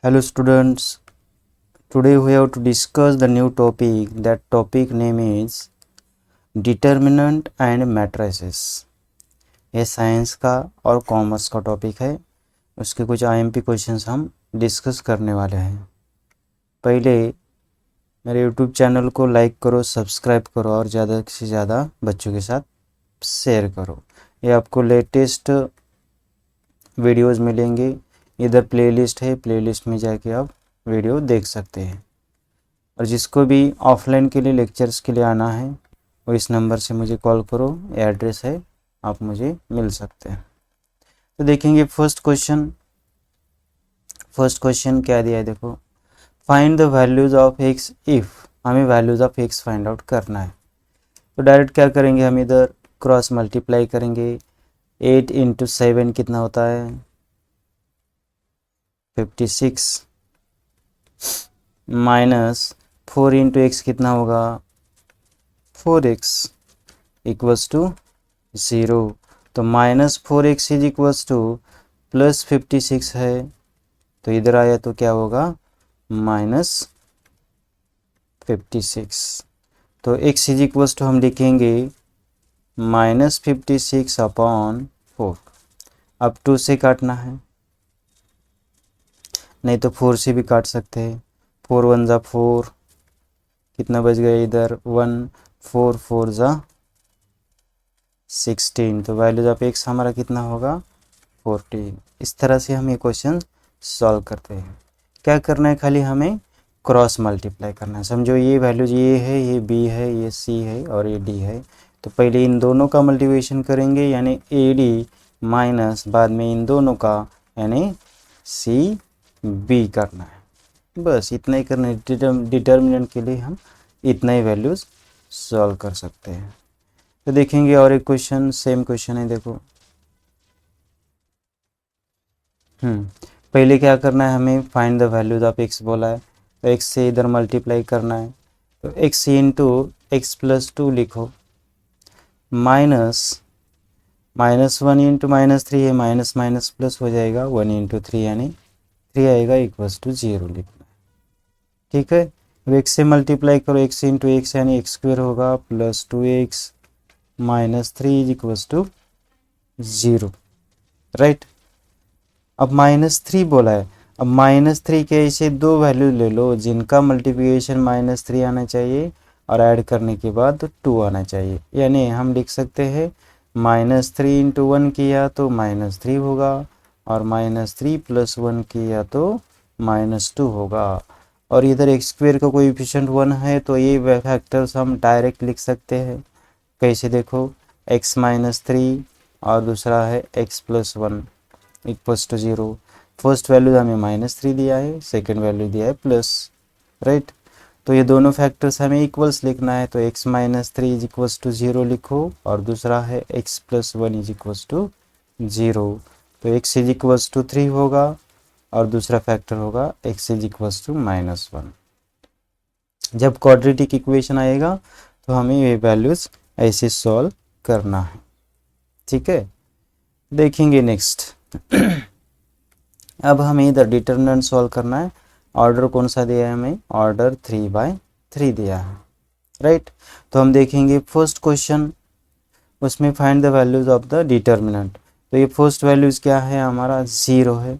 Hello students, today we have to discuss the new topic. That topic name is determinant and matrices. ये science का और commerce का topic है। उसके कुछ आईएमपी क्वेश्चंस हम डिस्कस करने वाले हैं। पहले मेरे यूट्यूब चैनल को लाइक करो, सब्सक्राइब करो और ज़्यादा से ज़्यादा बच्चों के साथ शेयर करो। ये आपको लेटेस्ट वीडियोज़ मिलेंगे। इधर प्लेलिस्ट है, प्लेलिस्ट में जाके आप वीडियो देख सकते हैं। और जिसको भी ऑफलाइन के लिए लेक्चर्स के लिए आना है वो इस नंबर से मुझे कॉल करो, ये एड्रेस है, आप मुझे मिल सकते हैं। तो देखेंगे फर्स्ट क्वेश्चन क्या दिया है। देखो, find the values of X if, हमें values of X find out करना है। तो डायरेक्ट क्या करेंगे, हम इधर क्रॉस मल्टीप्लाई करेंगे। 8 इंटू 7 कितना होता है 56, माइनस 4 इंटू एक्स कितना होगा 4x इक्वल्स टू 0। तो -4x इज इक्वल्स टू +56 है, तो इधर आया तो क्या होगा -56। तो x इज इक्वल्स टू हम लिखेंगे -56/4। अब 2 से काटना है, नहीं तो 4 से भी काट सकते हैं। 4 1 जा 4, कितना बच गया इधर 1, 4 4 जा 16। तो वैल्यूज ऑफ एक्स हमारा कितना होगा 14। इस तरह से हम ये क्वेश्चन सॉल्व करते हैं। क्या करना है, खाली हमें क्रॉस मल्टीप्लाई करना है। समझो ये वैल्यूज ये है, ये बी है, ये सी है और ये डी है। तो पहले इन दोनों का मल्टीप्लिकेशन करेंगे यानी ए डी, माइनस बाद में इन दोनों का यानी सी बी करना है। बस इतना ही करना है। डिटर्मिनेंट के लिए हम इतना ही वैल्यूज सॉल्व कर सकते हैं। तो देखेंगे और एक क्वेश्चन, सेम क्वेश्चन है। देखो, पहले क्या करना है, हमें find the values of x बोला है, तो एक्स से इधर मल्टीप्लाई करना है। तो एक्स इंटू एक्स प्लस 2 लिखो, -1 इंटू -3 है, माइनस माइनस प्लस हो जाएगा, 1 इंटू 3 यानी 3 आएगा इक्वल्स टू 0 लिखना है। ठीक है, अब एक्स से मल्टीप्लाई करो, एक्स इंटू एक्स यानी एक्स स्क्वायर होगा plus 2x -3 is equals to 0, right. अब -3 बोला है, अब -3 के ऐसे दो वैल्यू ले लो जिनका मल्टीप्लिकेशन -3 आना चाहिए और ऐड करने के बाद 2 आना चाहिए। यानी हम लिख सकते हैं -3 इंटू 1 किया तो -3 होगा और -3 प्लस 1 किया तो -2 होगा। और इधर एक्स स्क्वेयर का कोएफिशिएंट 1 है तो ये फैक्टर्स हम डायरेक्ट लिख सकते हैं। कैसे, देखो, x -3 और दूसरा है x plus 1 equals to 0। First value हमें -3 दिया है, सेकेंड वैल्यू दिया है प्लस, राइट। तो ये दोनों फैक्टर्स हमें इक्वल्स लिखना है, तो x -3 इज इक्वल्स टू 0 लिखो और दूसरा है x plus 1 is equals to 0। तो x इज इक्वल्स टू 3 होगा और दूसरा फैक्टर होगा x इज इक्वल्स टू -1। जब क्वाड्रेटिक इक्वेशन आएगा तो हमें ये वैल्यूज ऐसे सॉल्व करना है। ठीक है, देखेंगे नेक्स्ट। अब हमें इधर डिटरमिनेंट सॉल्व करना है। ऑर्डर कौन सा दिया है, हमें ऑर्डर 3/3 दिया है, राइट। तो हम देखेंगे फर्स्ट क्वेश्चन, उसमें find the values of the determinant. तो ये फर्स्ट वैल्यूज क्या है, हमारा 0 है।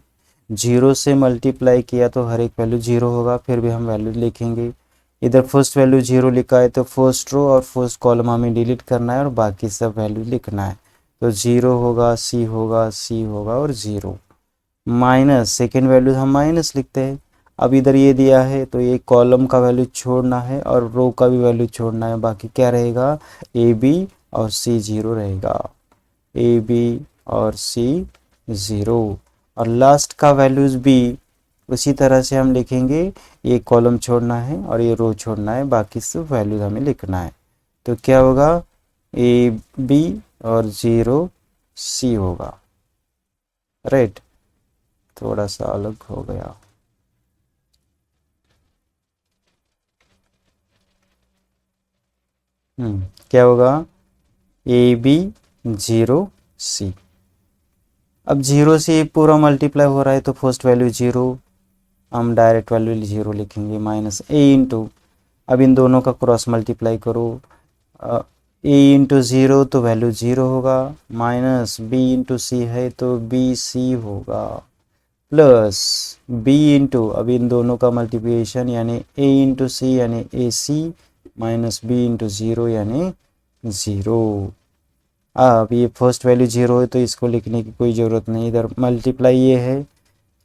0 से मल्टीप्लाई किया तो हर एक वैल्यू 0 होगा, फिर भी हम वैल्यू लिखेंगे। इधर फर्स्ट वैल्यू 0 लिखा है तो फर्स्ट रो और फर्स्ट कॉलम हमें डिलीट करना है और बाकी सब वैल्यू लिखना है। तो 0 होगा, C होगा, C होगा और 0। माइनस सेकेंड वैल्यू हम माइनस लिखते हैं। अब इधर ये दिया है तो ये कॉलम का वैल्यू छोड़ना है और रो का भी वैल्यू छोड़ना है। बाकी क्या रहेगा, AB और C 0 रहेगा, AB और C 0। और लास्ट का वैल्यूज भी उसी तरह से हम लिखेंगे। ये कॉलम छोड़ना है और ये रो छोड़ना है, बाकी सब वैल्यूज हमें लिखना है। तो क्या होगा, AB और 0 C होगा, राइट। थोड़ा सा अलग हो गया। क्या होगा, AB 0 C। अब 0 से पूरा मल्टीप्लाई हो रहा है तो फर्स्ट वैल्यू 0, हम डायरेक्ट वैल्यू 0 लिखेंगे, माइनस ए इंटू, अब इन दोनों का क्रॉस मल्टीप्लाई करो, ए इंटू 0 तो वैल्यू 0 होगा, माइनस बी इंटू सी है तो बी सी होगा, प्लस बी इंटू, अब इन दोनों का मल्टीप्लिकेशन यानी ए इंटू सी यानी ए सी, माइनस बी इंटू 0 यानी 0। अब ये फर्स्ट वैल्यू 0 है तो इसको लिखने की कोई ज़रूरत नहीं, इधर मल्टीप्लाई ये है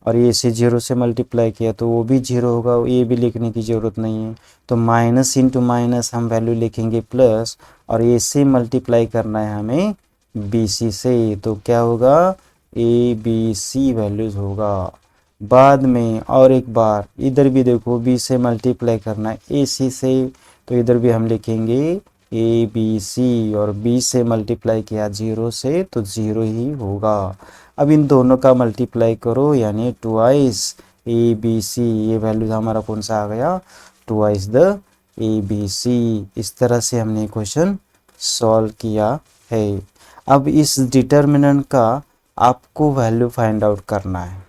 और ये से 0 से मल्टीप्लाई किया तो वो भी 0 होगा, ये भी लिखने की ज़रूरत नहीं है। तो माइनस इंटू माइनस हम वैल्यू लिखेंगे प्लस, और ये से मल्टीप्लाई करना है हमें बी सी से, तो क्या होगा ए बी सी वैल्यूज़ होगा। बाद में और एक बार इधर भी देखो, बी से मल्टीप्लाई करना है ए सी से, तो इधर भी हम लिखेंगे ए बी सी, और बी से मल्टीप्लाई किया 0 से तो 0 ही होगा। अब इन दोनों का मल्टीप्लाई करो यानी ट्वाइस ए बी सी, ये वैल्यू हमारा कौन सा आ गया, twice the A B C. इस तरह से हमने क्वेश्चन सॉल्व किया है। अब इस डिटर्मिनेंट का आपको वैल्यू फाइंड आउट करना है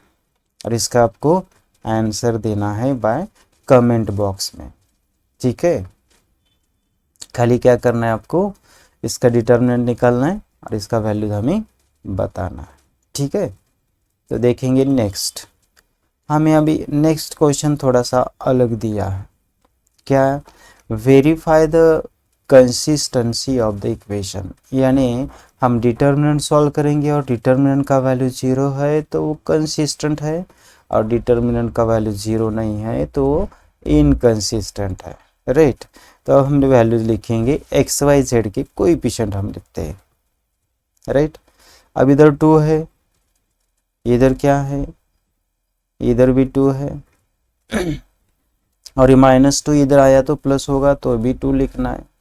और इसका आपको आंसर देना है बाय कमेंट बॉक्स में, ठीक है। खाली क्या करना है आपको, इसका डिटर्मिनेंट निकालना है और इसका वैल्यू हमें बताना है, ठीक है। तो देखेंगे नेक्स्ट, हमें अभी नेक्स्ट क्वेश्चन थोड़ा सा अलग दिया है। क्या, verify the consistency of the equation, यानी हम डिटर्मिनेंट सॉल्व करेंगे और डिटर्मिनेंट का वैल्यू 0 है तो वो कंसिस्टेंट है, और डिटर्मिनेंट का वैल्यू 0 नहीं है तो इनकंसिस्टेंट है, राइट। तो अब हम वैल्यूज लिखेंगे एक्स वाई जेड के कोएफिशिएंट हम लिखते हैं, राइट। अब इधर 2 है, इधर क्या है, इधर भी 2 है और ये -2 इधर आया तो प्लस होगा तो अभी 2 लिखना है।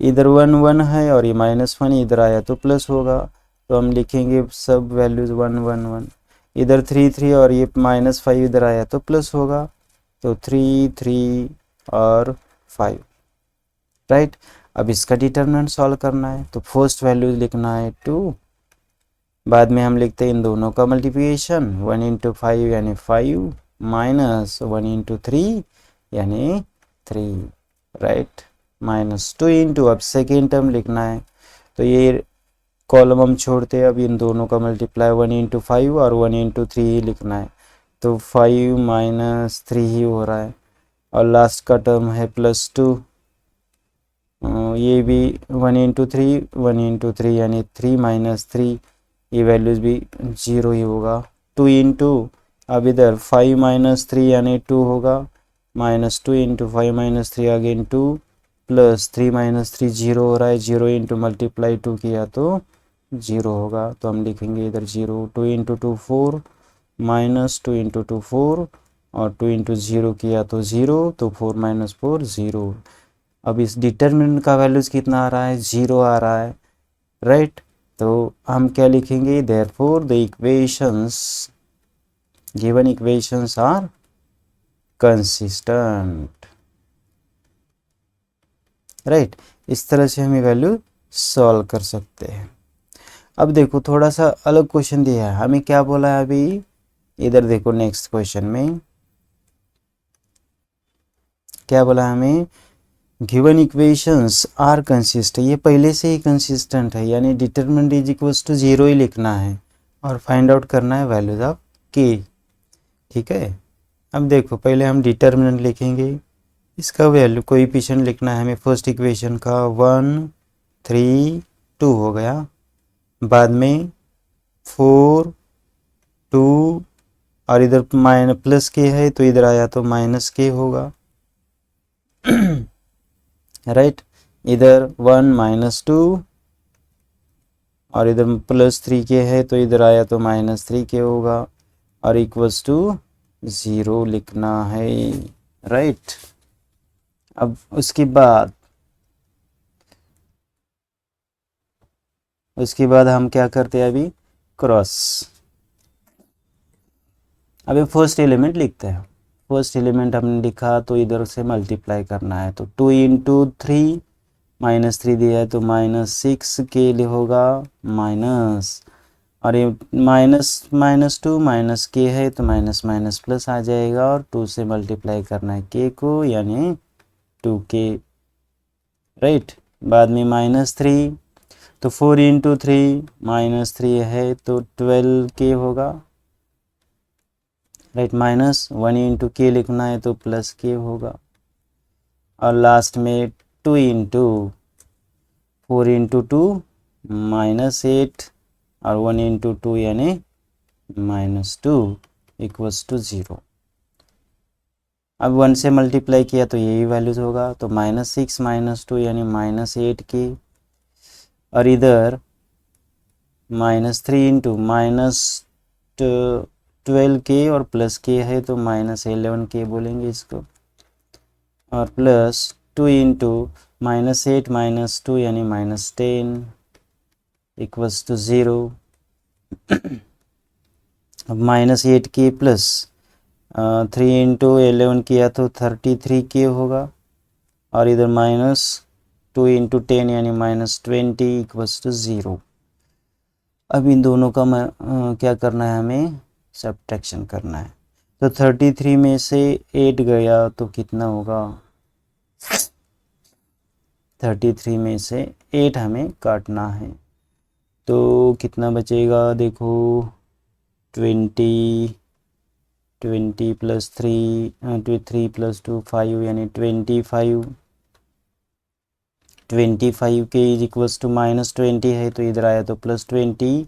इधर 1 1 है और ये -1 इधर आया तो प्लस होगा, तो हम लिखेंगे सब वैल्यूज 1 1 1। इधर 3 3 और ये -5 इधर आया तो प्लस होगा, तो 3 3 और 5, राइट। अब इसका डिटरमिनेंट सॉल्व करना है तो फर्स्ट वैल्यू लिखना है 2, बाद में हम लिखते हैं इन दोनों का मल्टीप्लिकेशन 1 इंटू 5 यानी 5 माइनस 1 इंटू 3 यानी 3, राइट, -2 इंटू, अब सेकेंड टर्म लिखना है तो ये कॉलम हम छोड़ते हैं, अब इन दोनों का मल्टीप्लाई 1 इंटू 5 और 1 इंटू 3 ही लिखना है, तो 5 माइनस 3 ही हो रहा है, और लास्ट का टर्म है +2, ये भी 1 इंटू 3 1 इंटू 3 यानी 3 माइनस 3, ये वैल्यूज भी 0 ही होगा। 2 इंटू, अब इधर 5 माइनस 3 यानी 2 होगा, -2 into 5 minus 3 again 2, plus 3 minus 3 0 हो रहा है, 0 इंटू मल्टीप्लाई 2 किया तो 0 होगा, तो हम लिखेंगे इधर 0। 2 इंटू 2 4, -2 इंटू 2 4 और 2 इंटू 0 किया तो 0, तो 4 माइनस 4 0। अब इस डिटर्मिनेंट का वैल्यूज कितना आ रहा है, 0 आ रहा है, राइट। तो हम क्या लिखेंगे, therefore the equations, given equations are consistent, right. इस तरह से हम ये वैल्यू सॉल्व कर सकते हैं। अब देखो थोड़ा सा अलग क्वेश्चन दिया है, हमें क्या बोला है अभी, इधर देखो नेक्स्ट क्वेश्चन में क्या बोला हमें, गिवन इक्वेशंस आर कंसिस्टेंट, ये पहले से ही कंसिस्टेंट है, यानी डिटरमिनेंट इज इक्वल्स टू 0 ही लिखना है और फाइंड आउट करना है वैल्यूज ऑफ के, ठीक है। अब देखो पहले हम डिटरमिनेंट लिखेंगे, इसका वैल्यू कोएफिशिएंट लिखना है हमें, फर्स्ट इक्वेशन का 1 3 2 हो गया, बाद में 4 2 और इधर माइनस प्लस के है तो इधर आया तो माइनस के होगा, राइट। इधर 1 -2 और इधर +3 के है तो इधर आया तो -3 के होगा, और इक्वल्स टू 0 लिखना है, राइट। अब उसके बाद हम क्या करते हैं अभी, क्रॉस, अभी फर्स्ट एलिमेंट लिखते हैं, फर्स्ट एलिमेंट हमने लिखा तो इधर से मल्टीप्लाई करना है, तो 2 इंटू 3 -3 दिया है तो -6 के लिए होगा माइनस, और ये माइनस माइनस टू माइनस के है तो माइनस माइनस प्लस आ जाएगा, और 2 से मल्टीप्लाई करना है के को, यानी 2k, राइट। बाद में -3, तो 4 इंटू 3 -3 है तो 12k होगा, राइट। माइनस 1 इंटू के लिखना है तो प्लस के होगा, और लास्ट में 2 इंटू 4 इंटू 2 -8, और 1 इंटू 2 यानी -2 इक्वल्स टू 0। अब 1 से मल्टीप्लाई किया तो यही वैल्यूज होगा, तो -6 -2 यानी -8 की, और इधर -3 इंटू -12k और प्लस के है तो -11k बोलेंगे इसको, और प्लस 2 इंटू -8 -2 यानी -10 इक्वल्स टू 0। अब -8k प्लस 3 इंटू 11 किया तो 33k होगा, और इधर -2 इंटू 10 यानी -20 इक्वल्स टू 0। अब इन दोनों का क्या करना है, हमें सब्ट्रैक्शन करना है। तो 33 में से 8 गया तो कितना होगा, 33 में से 8 हमें काटना है, तो कितना बचेगा, देखो 20 प्लस 3 प्लस 2 5 यानी 25 के इज इक्वल्स टू -20 है तो इधर आया तो +20,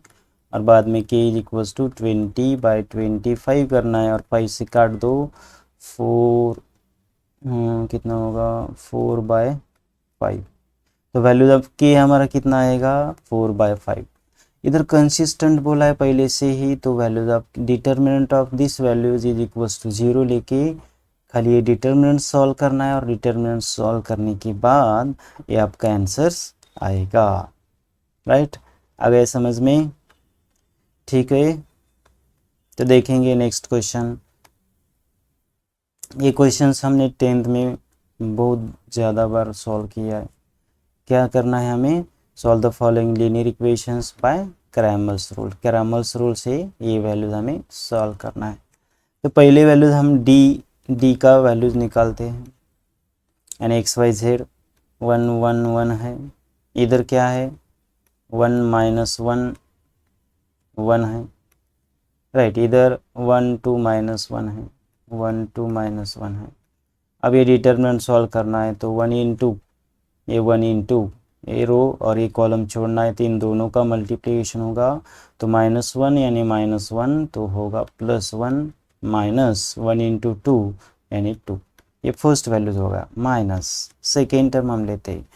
और बाद में के इज इक्वल्स टू 20/25 करना है, और 5 से काट दो 4, कितना होगा 4/5, तो वैल्यूज ऑफ के हमारा कितना आएगा 4/5। इधर कंसिस्टेंट बोला है पहले से ही, तो values of determinant of this values is equals to 0 लेके खाली ये डिटर्मिनेंट सॉल्व करना है, और डिटर्मिनेंट सॉल्व करने के बाद ये आपका आंसर्स आएगा, राइट। आ गए समझ में, ठीक है। तो देखेंगे नेक्स्ट क्वेश्चन। ये क्वेश्चंस हमने 10th में बहुत ज़्यादा बार सॉल्व किया है। क्या करना है हमें, solve the following linear equations bye Cramer's rule. Cramer's rule से ये वैल्यूज हमें सॉल्व करना है। तो पहले वैल्यूज हम डी का वैल्यूज निकालते हैं, यानी XYZ 1 1 1 है, इधर क्या है 1 -1 1 है, राइट। इधर 1 2 -1 है, 1 2 -1 है। अब ये डिटर्मिनेंट सॉल्व करना है, तो 1 इंटू ये 1 इंटू ये रो और ये कॉलम छोड़ना है, तो इन दोनों का मल्टीप्लिकेशन होगा, तो -1 यानी -1 तो होगा +1 -1 इंटू 2 यानी 2। ये फर्स्ट वैल्यूज होगा, माइनस सेकेंड टर्म हम लेते हैं,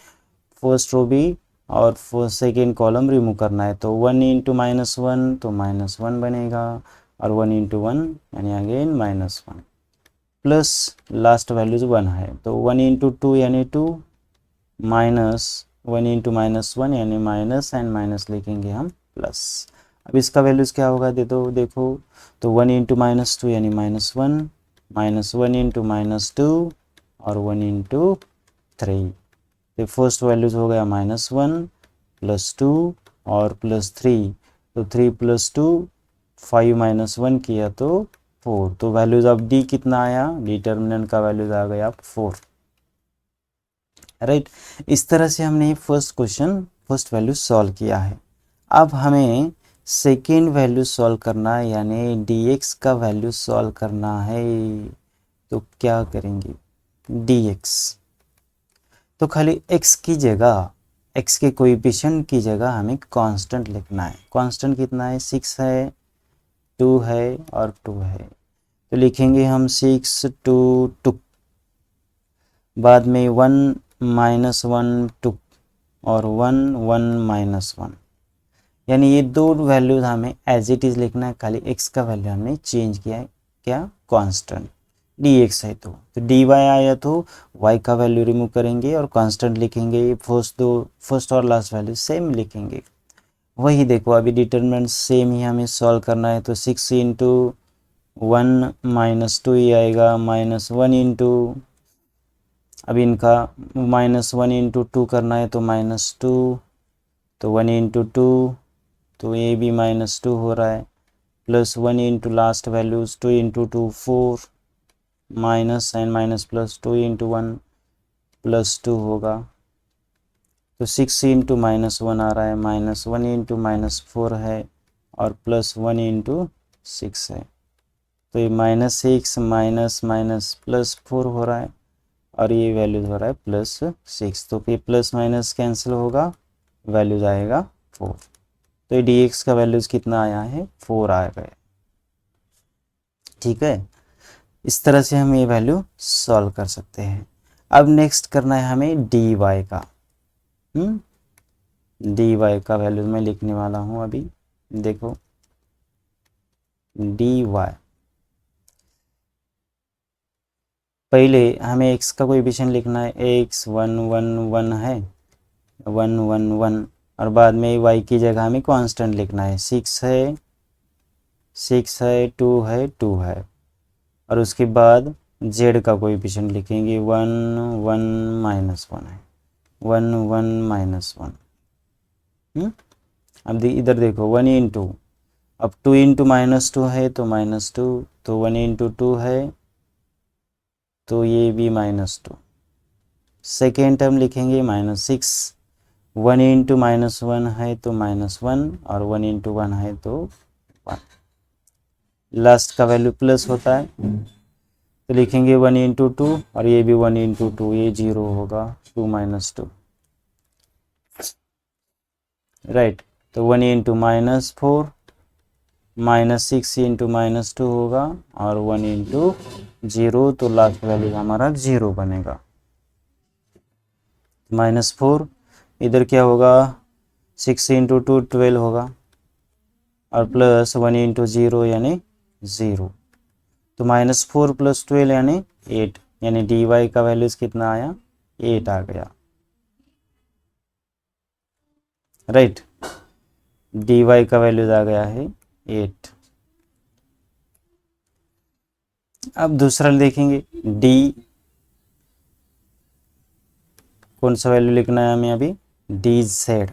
फर्स्ट रो भी और फर्स्ट सेकेंड कॉलम रिमूव करना है, तो 1 इंटू -1 तो -1 बनेगा, और 1 इंटू 1 यानी अगेन -1 प्लस लास्ट वैल्यूज 1 है, तो 1 इंटू 2 यानी 2 -1 इंटू -1 यानी माइनस, एंड माइनस लिखेंगे हम प्लस। अब इसका वैल्यूज़ क्या होगा दे दो, देखो तो 1 इंटू -2 यानी -1 -1 इंटू -2 और 1 इंटू 3। तो फर्स्ट वैल्यूज़ हो गया -1 +2 और +3, तो 3 + 2 5 -1 किया तो 4, तो वैल्यूज़ ऑफ डी कितना आया, डिटर्मिनेंट का वैल्यूज़ आ गया 4, राइट। इस तरह से हमने first question first value solve किया है। अब हमें सेकेंड वैल्यू सॉल्व करना है, यानी dx का वैल्यू सॉल्व करना है, तो क्या करेंगे dx, तो खाली x की जगह x के कोएफिशिएंट की जगह हमें कांस्टेंट लिखना है। कांस्टेंट कितना है 6 है 2 है और 2 है, तो लिखेंगे हम 6 2 2, बाद में 1 -1 2 और 1 1 -1, यानी ये दो वैल्यूज हमें एज इट इज़ लिखना है, खाली x का वैल्यू हमने चेंज किया है, क्या कांस्टेंट dx है, तो dy आया तो y का वैल्यू रिमूव करेंगे और कांस्टेंट लिखेंगे, फर्स्ट और लास्ट वैल्यू सेम लिखेंगे। वही देखो अभी डिटरमिनेंट सेम ही हमें सॉल्व करना है, तो 6 इंटू 1 -2 ही आएगा, -1 इंटू, अब इनका -1 इंटू 2 करना है तो -2, तो 1 इंटू 2 तो ये भी -2 हो रहा है, plus 1 into last values 2 into 2 4, minus and minus plus 2 into 1 +2 होगा, तो 6 इंटू -1 आ रहा है, -1 इंटू -4 है और +1 इंटू 6 है, तो ये -6 माइनस माइनस +4 हो रहा है और ये वैल्यूज हो रहा है +6, तो फिर प्लस माइनस कैंसिल होगा, वैल्यूज आएगा 4, तो ये dx का वैल्यूज कितना आया है 4 आ गया। ठीक है, इस तरह से हम ये वैल्यू सॉल्व कर सकते हैं। अब नेक्स्ट करना है हमें dy का। dy का वैल्यू मैं लिखने वाला हूँ अभी, देखो dy, पहले हमें x का कोएफिशिएंट लिखना है, x 1 1 1 है, 1 1 1, और बाद में y की जगह हमें कांस्टेंट लिखना है, 6 है 6 है 2 है 2 है, और उसके बाद z का कोएफिशिएंट लिखेंगे 1 1 -1 है, 1 1 -1। अब इधर देखो 1 इंटू, अब 2 इंटू -2 है तो -2, तो 1 इंटू 2 है तो ये भी -2, सेकेंड टर्म लिखेंगे -6, 1 इंटू -1 है तो -1 और 1 इंटू 1 है तो 1, लास्ट का वैल्यू प्लस होता है तो लिखेंगे 1 इंटू 2 और ये भी 1 इंटू 2, ये 0 होगा, 2 -2, राइट, तो 1 इंटू -4 -6 इंटू -2 होगा और 1 इंटू 0, तो लास्ट वैल्यू हमारा 0 बनेगा। -4 इधर क्या होगा, 6 इंटू 2 12 होगा और प्लस 1 इंटू 0 यानी 0, तो -4 + 12 यानी 8, यानी dy का वैल्यूज कितना आया 8 आ गया, राइट, dy का वैल्यूज आ गया है 8। अब दूसरा देखेंगे d, कौन सा वैल्यू लिखना है हमें अभी, dz,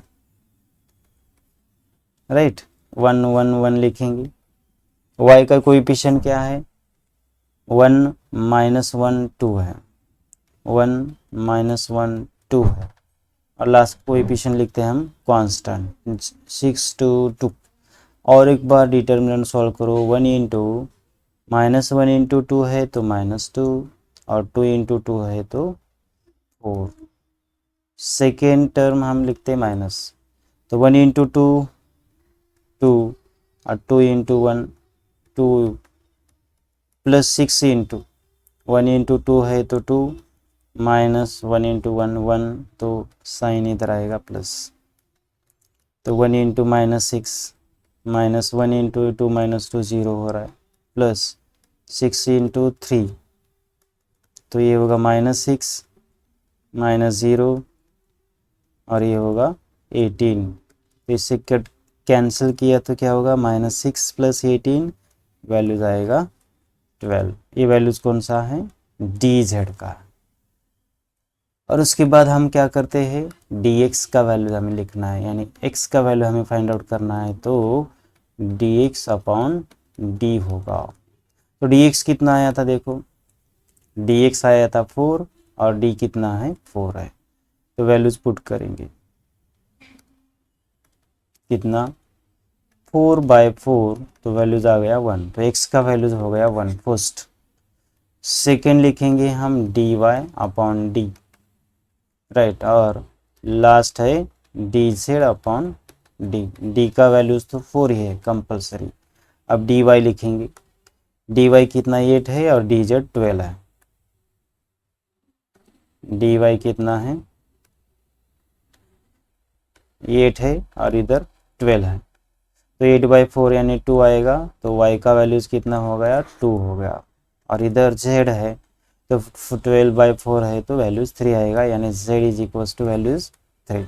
राइट, 1 1 1 लिखेंगे, y का कोएफिशिएंट क्या है 1 -1 2 है, 1 -1 2 है, और लास्ट कोएफिशिएंट लिखते हैं हम कांस्टेंट 6 2 2, और एक बार डिटर्मिनेंट सॉल्व करो, 1 इंटू -1 इंटू 2 है तो -2 और 2 इंटू 2 है तो 4, सेकेंड टर्म हम लिखते हैं माइनस, तो 1 इंटू 2 2 और 2 इंटू 1 2 प्लस 6 इंटू 1 इंटू 2 है तो 2 माइनस 1 इंटू 1 1, तो साइन इधर आएगा प्लस, तो 1 इंटू -6 -1 इंटू 2 -2 0 हो रहा है, प्लस 6 इंटू 3, तो ये होगा -6 -0 और ये होगा 18, तो इससे कैंसिल किया तो क्या होगा -6 + 18, वैल्यूज आएगा 12, ये वैल्यूज कौन सा है dz का। और उसके बाद हम क्या करते हैं dx का वैल्यू हमें लिखना है, यानी x का वैल्यू हमें फाइंड आउट करना है, तो dx अपॉन d होगा, तो dx कितना आया था देखो, dx आया था 4 और d कितना है 4 है, तो वैल्यूज पुट करेंगे, कितना 4/4, तो वैल्यूज आ गया 1, तो x का वैल्यूज हो गया 1 फर्स्ट, सेकेंड लिखेंगे हम dy अपॉन d, राइट, और लास्ट है dz अपॉन d, d का वैल्यूज तो 4 ही है कंपलसरी। अब dy लिखेंगे, dy कितना 8 है और dz 12 है, dy कितना है 8 है और इधर 12 है, तो 8/4 यानी 2 आएगा, तो y का वैल्यूज कितना हो गया 2 हो गया, और इधर z है तो 12/4 है तो वैल्यूज 3 आएगा, यानी z = वैल्यूज 3।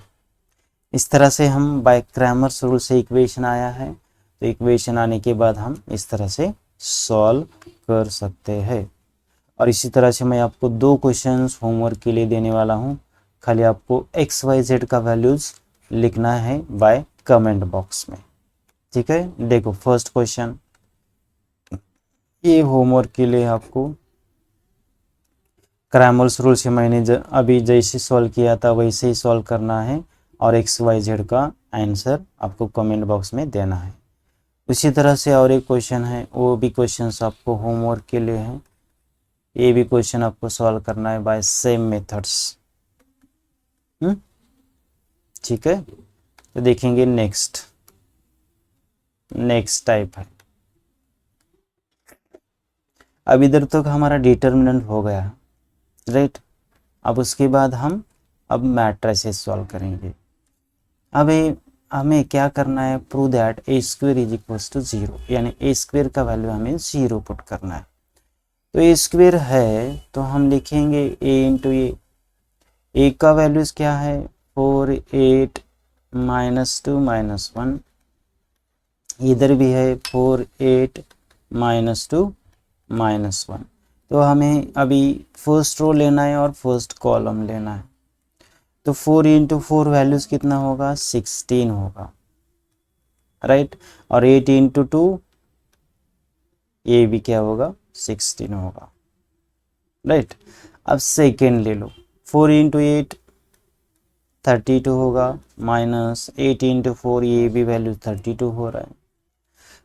इस तरह से हम बाय क्रैमर्स रूल से इक्वेशन आया है, तो इक्वेशन आने के बाद हम इस तरह से सॉल्व कर सकते हैं। और इसी तरह से मैं आपको 2 क्वेश्चंस होमवर्क के लिए देने वाला हूं, खाली आपको x y z का वैल्यूज लिखना है बाय कमेंट बॉक्स में। ठीक है, देखो फर्स्ट क्वेश्चन, ये होमवर्क के लिए आपको क्रैमर्स रूल से मैंने अभी जैसे सॉल्व किया था वैसे ही सॉल्व करना है और एक्स वाई जेड का आंसर आपको कमेंट बॉक्स में देना है। उसी तरह से और एक क्वेश्चन है, वो भी क्वेश्चंस आपको होमवर्क के लिए है, ये भी क्वेश्चन आपको सॉल्व करना है बाय सेम मेथड्स। ठीक है, तो देखेंगे नेक्स्ट टाइप है। अब इधर तक हमारा डिटर्मिनेंट हो गया, राइट। अब उसके बाद हम अब मैट्रिसेस सॉल्व करेंगे। अब हमें क्या करना है, prove that A square is equals to 0, यानी ए स्क्वेयर का वैल्यू हमें 0 पुट करना है। तो ए स्क्वेयर है तो हम लिखेंगे ए इंटू ए का वैल्यूज क्या है 4 8 -2 -1, इधर भी है 4 8 -2 -1। तो हमें अभी फर्स्ट रो लेना है और फर्स्ट कॉलम लेना है। तो 4 इंटू 4 वैल्यूज कितना होगा 16 होगा, राइट। और 8 इंटू 2 ये भी क्या होगा 16 होगा, राइट। अब सेकेंड ले लो, 4 इंटू 8 32 होगा, माइनस 8 इंटू 4 ये भी वैल्यू 32 हो रहा है।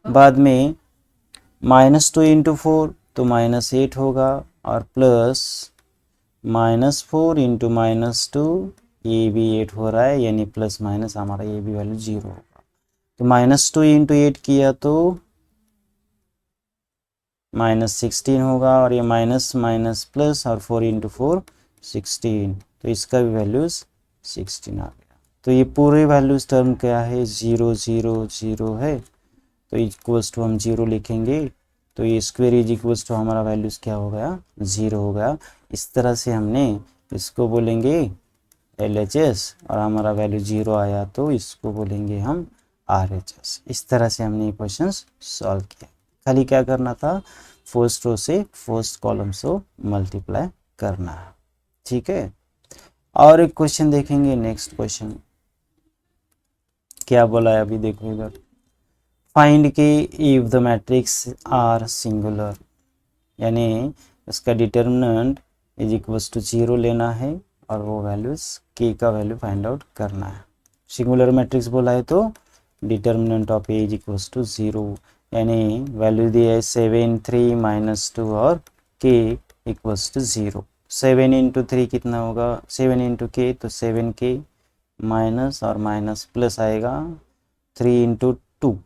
बाद में -2 इंटू 4 तो -8 होगा, और प्लस -4 इंटू -2 ये भी 8 हो रहा है, यानी प्लस माइनस हमारा ये भी वैल्यू 0 होगा। तो -2 इंटू 8 किया तो -16 होगा, और ये माइनस माइनस प्लस, और 4 इंटू 4 16, तो इसका भी वैल्यूज 16 आ गया। तो ये पूरे वैल्यूज टर्म क्या है 0 0 0 है, तो इक्वल्स टू हम 0 लिखेंगे। तो ये स्क्वेयर इज इक्वल्स टू हमारा वैल्यूज क्या हो गया 0 हो गया। इस तरह से हमने इसको बोलेंगे LHS, और हमारा वैल्यू 0 आया तो इसको बोलेंगे हम RHS। इस तरह से हमने क्वेश्चन सॉल्व किया। खाली क्या करना था, फर्स्ट रो से फर्स्ट कॉलम से मल्टीप्लाई करना है, ठीक है। और एक क्वेश्चन देखेंगे, नेक्स्ट क्वेश्चन क्या बोला है अभी देखो इधर, find K if the matrix are singular, यानी इसका डिटर्मिनेंट इज इक्वल्स टू 0 लेना है और वो वैल्यूज के का वैल्यू फाइंड आउट करना है। सिंगुलर मैट्रिक्स बोला है तो determinant of A is equals to 0, यानी वैल्यू दिया है 7 3 -2 और के इक्वल्स टू 0। 7 इंटू 3 कितना होगा 7 इंटू के, तो 7 के माइनस और माइनस प्लस आएगा 3 इंटू 2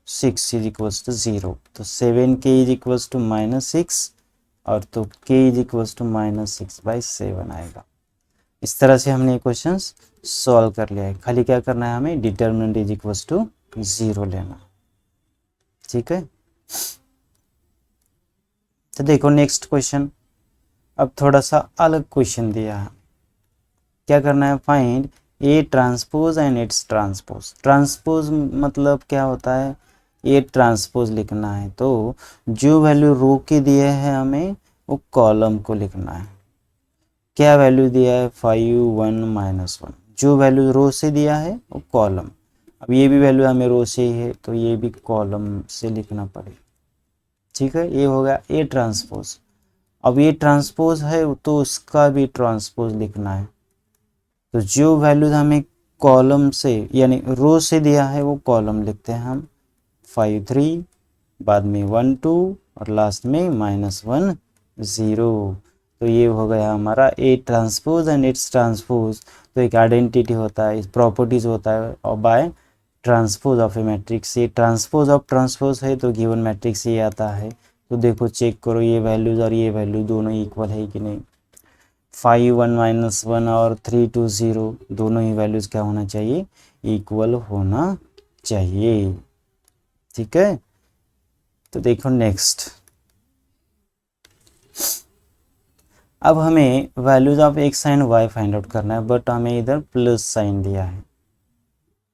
6 इज इक्वल्स टू 0। तो 7 के इज इक्वल्स टू -6 और तो के इज इक्वल्स टू -6/7 आएगा। इस तरह से हमने क्वेश्चन सॉल्व कर लिया है। खाली क्या करना है, हमें डिटर्मिनेंट इज इक्वल्स टू 0 लेना, ठीक है। तो देखो नेक्स्ट क्वेश्चन, अब थोड़ा सा अलग क्वेश्चन दिया है। क्या करना है, find A transpose and its transpose. Transpose मतलब क्या होता है, ए ट्रांसपोज लिखना है तो जो वैल्यू रो के दिए हैं हमें वो कॉलम को लिखना है। क्या वैल्यू दिया है 5 1 -1, जो वैल्यू रो से दिया है वो कॉलम। अब ये भी वैल्यू हमें रो से ही है तो ये भी कॉलम से लिखना पड़ेगा, ठीक है। ये हो गया ए ट्रांसपोज। अब ये ट्रांसपोज है तो उसका भी ट्रांसपोज लिखना है। तो जो वैल्यू हमें कॉलम से यानी रो से दिया है वो कॉलम लिखते हैं हम 5 3, बाद में 1 2 और लास्ट में -1 0। तो ये हो गया हमारा A transpose and its transpose. तो एक आइडेंटिटी होता है, प्रॉपर्टीज होता है और by transpose of a matrix. ये ट्रांसपोज ऑफ ट्रांसपोज है तो गिवन मैट्रिक्स ये आता है। तो देखो चेक करो ये वैल्यूज और ये वैल्यू दोनों इक्वल है कि नहीं। 5 1 -1 और 3 2 0 दोनों ही वैल्यूज क्या होना चाहिए, इक्वल होना चाहिए, ठीक है। तो देखो नेक्स्ट, अब हमें values of X and Y find out करना है, बट हमें इधर प्लस साइन दिया है,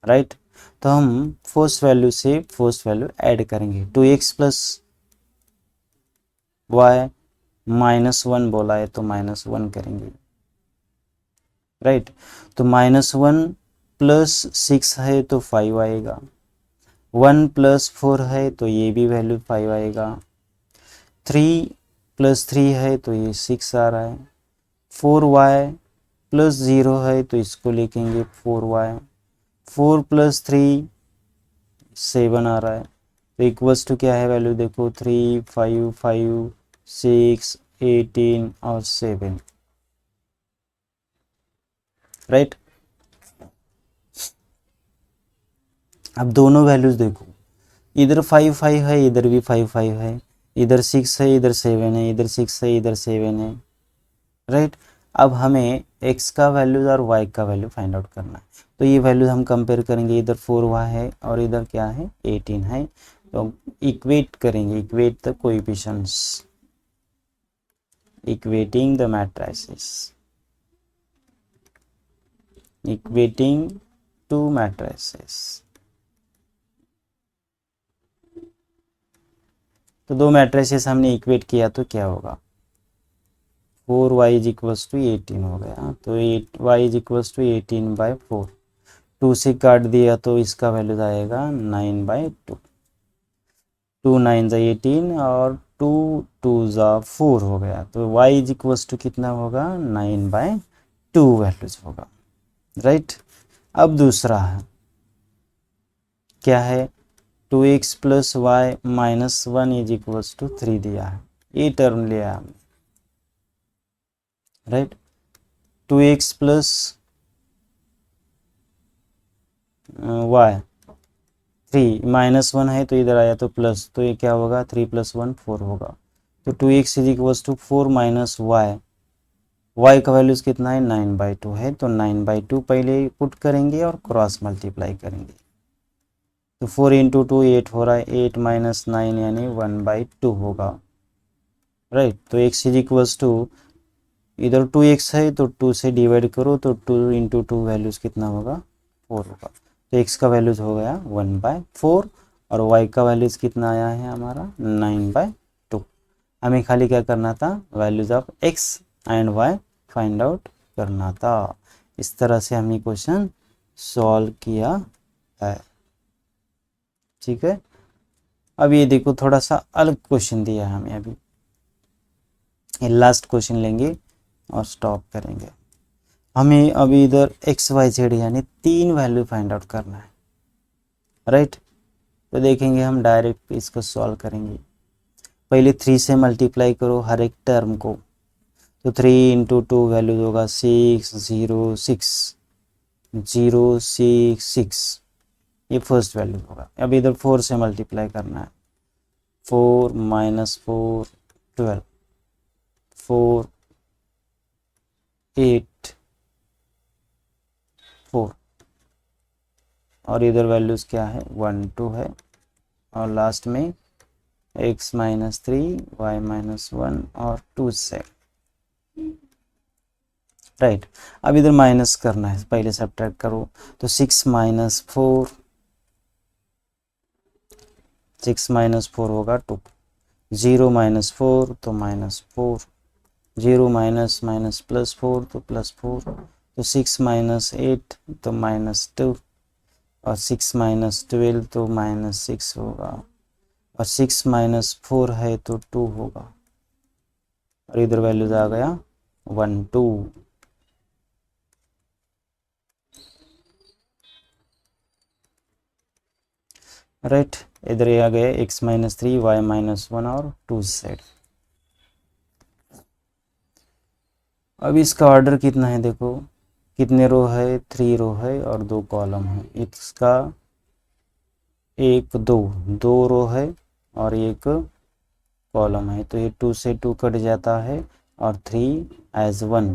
राइट। तो हम फर्स्ट वैल्यू से फर्स्ट वैल्यू ऐड करेंगे। 2x प्लस वाई -1 बोला है तो -1 करेंगे, राइट। तो -1 प्लस 6 है तो 5 आएगा, 1 प्लस 4 है तो ये भी वैल्यू 5 आएगा, 3 प्लस 3 है तो ये 6 आ रहा है, 4y प्लस 0 है तो इसको लिखेंगे 4y, 4 प्लस 3 7 आ रहा है, तो इक्वल्स टू क्या है वैल्यू देखो 3 5 5 6 18 और 7, राइट। अब दोनों वैल्यूज देखो, इधर 5 5 है, इधर भी 5 5 है, इधर 6 है, इधर 7 है, इधर 6 है, इधर 7 है, राइट। अब हमें x का वैल्यूज और y का वैल्यू फाइंड आउट करना है, तो ये वैल्यूज हम कंपेयर करेंगे, इधर 4y है और इधर क्या है 18 है, तो इक्वेट करेंगे, equate the coefficients, equating the matrices, equating to matrices. तो दो मैट्रिसेस हमने इक्वेट किया तो क्या होगा, 4y इज इक्वल्स टू 18 हो गया, तो 8y इज इक्वल्स टू 18/4, 2 से काट दिया तो इसका वैल्यू आएगा 9/2, 2 9 ज़ा 18 और 2 2 ज़ा 4 हो गया, तो y इज इक्वल्स टू कितना होगा 9/2 वैल्यूज होगा, राइट। अब दूसरा है क्या है, 2x plus Y minus 1 is equals to 3 दिया है, ये टर्म लिया हमने, right. 2x plus Y 3 minus 1 है तो इधर आया तो प्लस, तो ये क्या होगा 3 + 1 4 होगा, तो 2x is equals to 4 minus Y, Y का वैल्यूज कितना है 9/2 है, तो 9/2 पहले पुट करेंगे और क्रॉस मल्टीप्लाई करेंगे, तो 4 इंटू 2 8 हो रहा है, 8 माइनस 9 यानी 1/2 होगा, राइट। तो x इज इक्वल्स टू, इधर 2x है तो 2 से डिवाइड करो तो 2 इंटू 2 वैल्यूज कितना होगा 4 होगा, तो x का वैल्यूज हो गया 1/4 और y का वैल्यूज कितना आया है हमारा 9/2। हमें खाली क्या करना था, values of x and y find out करना था। इस तरह से हमने क्वेश्चन सॉल्व किया है, ठीक है। अब ये देखो थोड़ा सा अलग क्वेश्चन दिया है हमें, अभी ये लास्ट क्वेश्चन लेंगे और स्टॉप करेंगे। हमें अभी इधर एक्स वाई जेड यानी 3 वैल्यू फाइंड आउट करना है, राइट। तो देखेंगे हम डायरेक्ट इसको सॉल्व करेंगे, पहले 3 से मल्टीप्लाई करो हर एक टर्म को, तो 3 इंटू 2 वैल्यू होगा 6 0 6 0 6 6, ये फर्स्ट वैल्यू होगा। अब इधर 4 से मल्टीप्लाई करना है, 4 माइनस 4 12, 4 8 4 और इधर वैल्यूज क्या है 1 2 है, और लास्ट में x माइनस 3 y माइनस 1 और 2 से, राइट। अब इधर माइनस करना है, पहले सब्ट्रैक्ट करो, तो 6 माइनस 4, 6 माइनस 4 होगा 2, 0 माइनस 4 तो -4, 0 माइनस माइनस प्लस 4 तो +4, तो 6 माइनस 8 तो -2 और 6 माइनस 12 तो -6 होगा, और 6 माइनस 4 है तो 2 होगा, और इधर वैल्यूज आ गया 1 2, राइट। इधर आ गया x माइनस 3 y माइनस 1 और 2z। अब इसका ऑर्डर कितना है देखो, कितने रो है 3 रो है और 2 कॉलम है, इसका 1 2 2 रो है और 1 कॉलम है, तो ये 2 से 2 कट जाता है और 3 एज 1,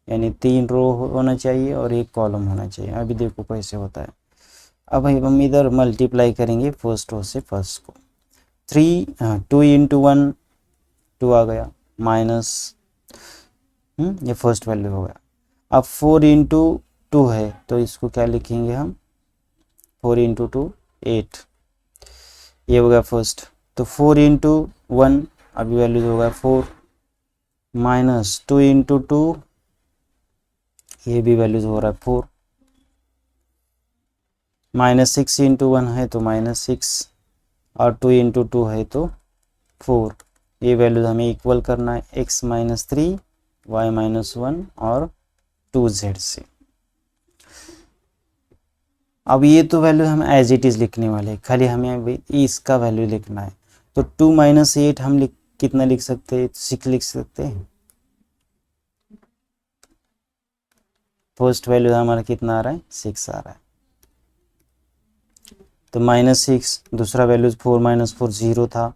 यानी 3 रो होना चाहिए और 1 कॉलम होना चाहिए। अभी देखो कैसे होता है, अब हम इधर मल्टीप्लाई करेंगे फर्स्ट रो से फर्स्ट को, 2 इंटू 1 2 आ गया, माइनस ये फर्स्ट वैल्यू हो गया। अब 4 इंटू 2 है तो इसको क्या लिखेंगे हम, 4 इंटू 2 8, ये हो गया फर्स्ट। तो 4 इंटू 1 अभी वैल्यू होगा 4, माइनस 2 इंटू 2 ये भी वैल्यूज हो रहा है 4, -6 इंटू 1 है तो -6 और 2 इंटू 2 है तो 4। ये वैल्यू हमें इक्वल करना है x-3 y-1 और 2z से। अब ये तो वैल्यू हम एज इट इज़ लिखने वाले हैं, खाली हमें अभी इसका वैल्यू लिखना है। तो 2 - 8 हम कितना लिख सकते हैं? 6 लिख सकते हैं। फर्स्ट वैल्यू हमारा कितना आ रहा है? 6 आ रहा है। तो -6, दूसरा वैल्यू 4 - 4 0 था।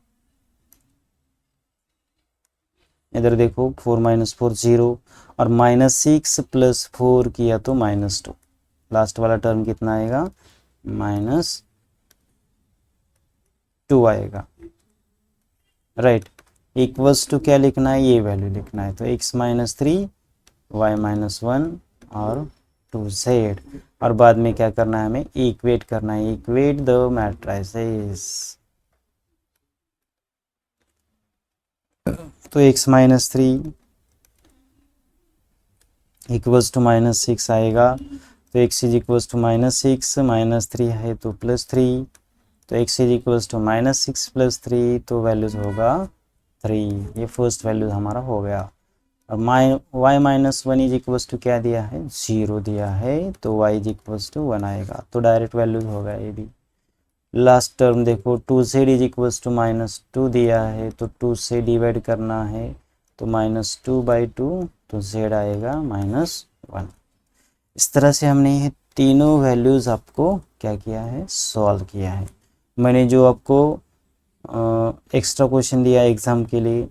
इधर देखो 4 - 4 0 और -6 + 4 किया तो -2। लास्ट वाला टर्म कितना आएगा? -2 आएगा। राइट, इक्वल्स टू क्या लिखना है? ये वैल्यू लिखना है। तो x-3 y-1 और 2z। और बाद में क्या करना है? हमें इक्वेट करना है। Equate the matrices. तो x-3 इक्वल्स टू -6 आएगा। तो x इज इक्वल्स टू -6 -3 है तो +3। तो x इज इक्वल्स टू -6 + 3 तो वैल्यूज होगा 3। ये फर्स्ट वैल्यू हमारा हो गया। और y-1 इज इक्वल्स टू क्या दिया है? 0 दिया है। तो y इज इक्वल्स टू 1 आएगा। तो डायरेक्ट वैल्यूज होगा ये भी। लास्ट टर्म देखो 2z इज इक्वल्स टू -2 दिया है तो 2 से डिवाइड करना है तो -2/2 तो z आएगा -1। इस तरह से हमने ये तीनों वैल्यूज़ आपको क्या किया है? सॉल्व किया है। मैंने जो आपको एक्स्ट्रा क्वेश्चन दिया एग्ज़ाम के लिए,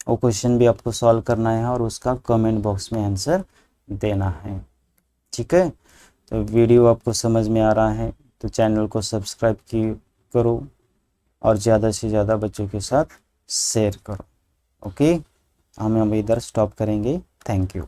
वो क्वेश्चन भी आपको सॉल्व करना है और उसका कमेंट बॉक्स में आंसर देना है। ठीक है, तो वीडियो आपको समझ में आ रहा है तो चैनल को सब्सक्राइब करो और ज़्यादा से ज़्यादा बच्चों के साथ शेयर करो। ओके, हम इधर स्टॉप करेंगे। Thank you.